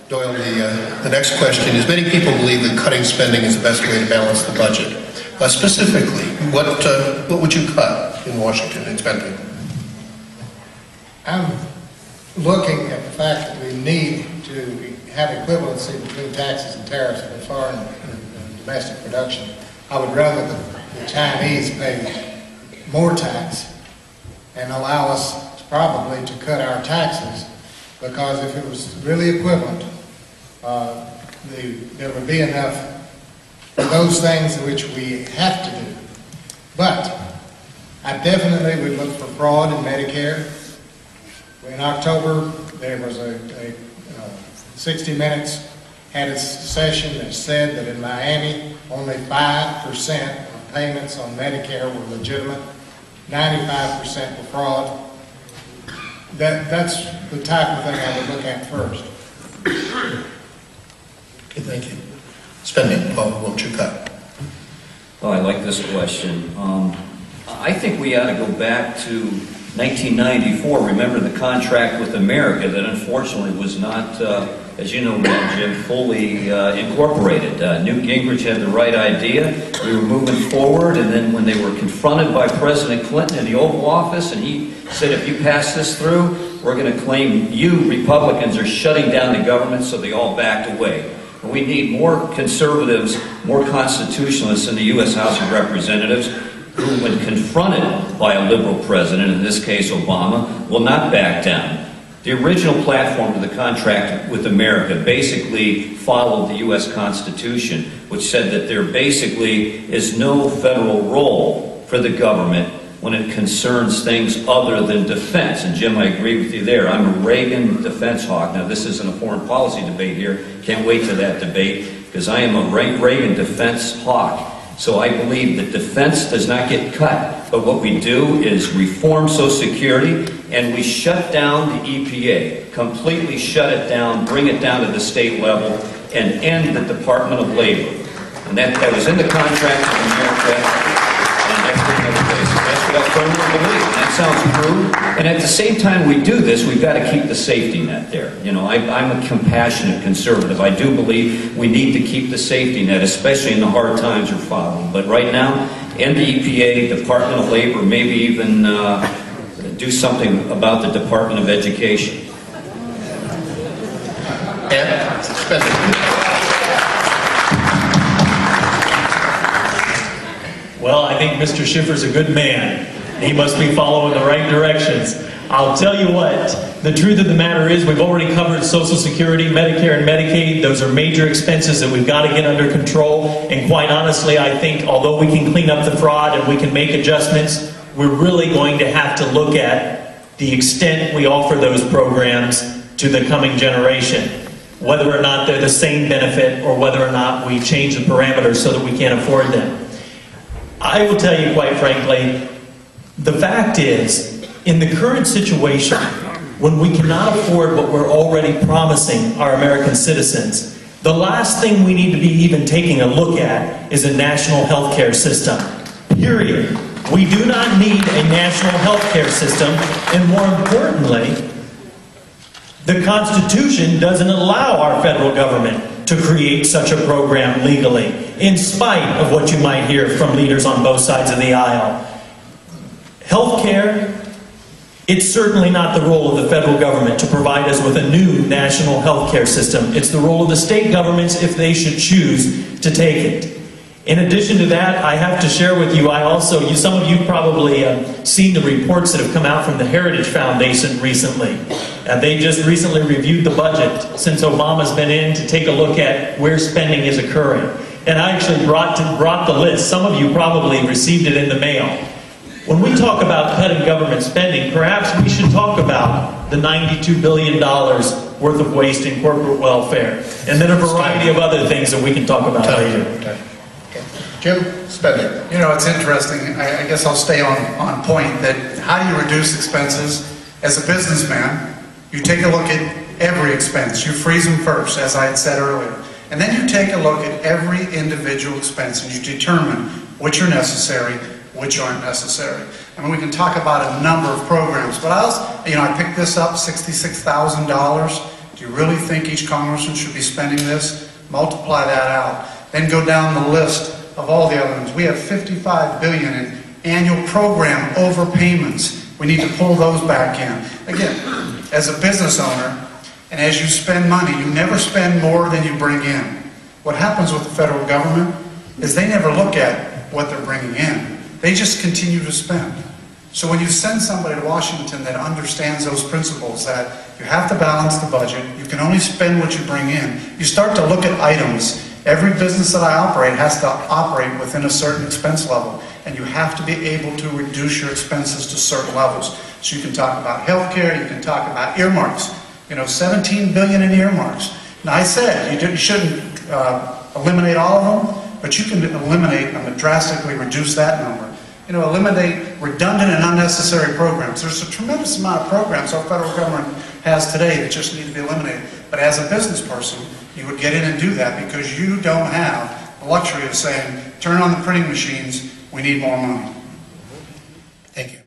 Doyle, the next question is, many people believe that cutting spending is the best way to balance the budget. Specifically, what would you cut in Washington in spending? I'm looking at the fact that we need to have equivalency between taxes and tariffs in foreign and domestic production. I would rather the Chinese pay more tax and allow us probably to cut our taxes, because if it was really equivalent, there would be enough for those things which we have to do. But I definitely would look for fraud in Medicare. In October, there was a 60 Minutes had a session that said that in Miami, only 5% of payments on Medicare were legitimate, 95% were fraud. That's the type of thing I would look at first. Okay, thank you. Spending, Paul, what would you cut? Well, I like this question. I think we ought to go back to 1994. Remember the contract with America that unfortunately was not, as you know, Jim, fully incorporated. Newt Gingrich had the right idea. We were moving forward, and then when they were confronted by President Clinton in the Oval Office, and he said, if you pass this through, we're going to claim you Republicans are shutting down the government, so they all backed away. And we need more conservatives, more constitutionalists in the U.S. House of Representatives who, when confronted by a liberal president, in this case Obama, will not back down. The original platform of the contract with America basically followed the U.S. Constitution, which said that there basically is no federal role for the government when it concerns things other than defense. And Jim, I agree with you there. I'm a Reagan defense hawk. Now, this isn't a foreign policy debate here. Can't wait to that debate, because I am a Reagan defense hawk. So I believe that defense does not get cut, but what we do is reform Social Security, and we shut down the EPA, completely shut it down, bring it down to the state level, and end the Department of Labor. And that was in the contract of America, and that's what I firmly believe. And that sounds crude. And at the same time we do this, we've got to keep the safety net there. You know, I'm a compassionate conservative. I do believe we need to keep the safety net, especially in the hard times we're following. But right now, end the EPA, Department of Labor, maybe even do something about the Department of Education. And spending. Well, I think Mr. Schiffer's a good man. He must be following the right directions. I'll tell you what, the truth of the matter is we've already covered Social Security, Medicare, and Medicaid. Those are major expenses that we've got to get under control. And quite honestly, I think although we can clean up the fraud and we can make adjustments, we're really going to have to look at the extent we offer those programs to the coming generation. Whether or not they're the same benefit or whether or not we change the parameters so that we can't afford them. I will tell you quite frankly, the fact is, in the current situation, when we cannot afford what we're already promising our American citizens, the last thing we need to be even taking a look at is a national health care system. Period. We do not need a national health care system, and more importantly, the Constitution doesn't allow our federal government to create such a program legally, in spite of what you might hear from leaders on both sides of the aisle. Healthcare, it's certainly not the role of the federal government to provide us with a new national health care system. It's the role of the state governments if they should choose to take it. In addition to that, I have to share with you, some of you probably seen the reports that have come out from the Heritage Foundation recently. They just recently reviewed the budget since Obama's been in to take a look at where spending is occurring. And I actually brought the list. Some of you probably received it in the mail. When we talk about cutting government spending, perhaps we should talk about the $92 billion worth of waste in corporate welfare, and then a variety of other things that we can talk about later. Jim, spending. You know, it's interesting. I guess I'll stay on point that how do you reduce expenses? As a businessman, you take a look at every expense. You freeze them first, as I had said earlier. And then you take a look at every individual expense and you determine which are necessary, which aren't necessary. I mean, we can talk about a number of programs, but I picked this up, $66,000. Do you really think each congressman should be spending this? Multiply that out. Then go down the list of all the other ones. We have $55 billion in annual program overpayments. We need to pull those back in. Again, as a business owner, and as you spend money, you never spend more than you bring in. What happens with the federal government is they never look at what they're bringing in. They just continue to spend. So when you send somebody to Washington that understands those principles, that you have to balance the budget, you can only spend what you bring in, you start to look at items. Every business that I operate has to operate within a certain expense level, and you have to be able to reduce your expenses to certain levels. So you can talk about healthcare, you can talk about earmarks. You know, $17 billion in earmarks. Now I said you shouldn't eliminate all of them, but you can eliminate them, drastically reduce that number. You know, eliminate redundant and unnecessary programs. There's a tremendous amount of programs our federal government has today that just need to be eliminated. But as a business person, you would get in and do that because you don't have the luxury of saying, turn on the printing machines, we need more money. Thank you.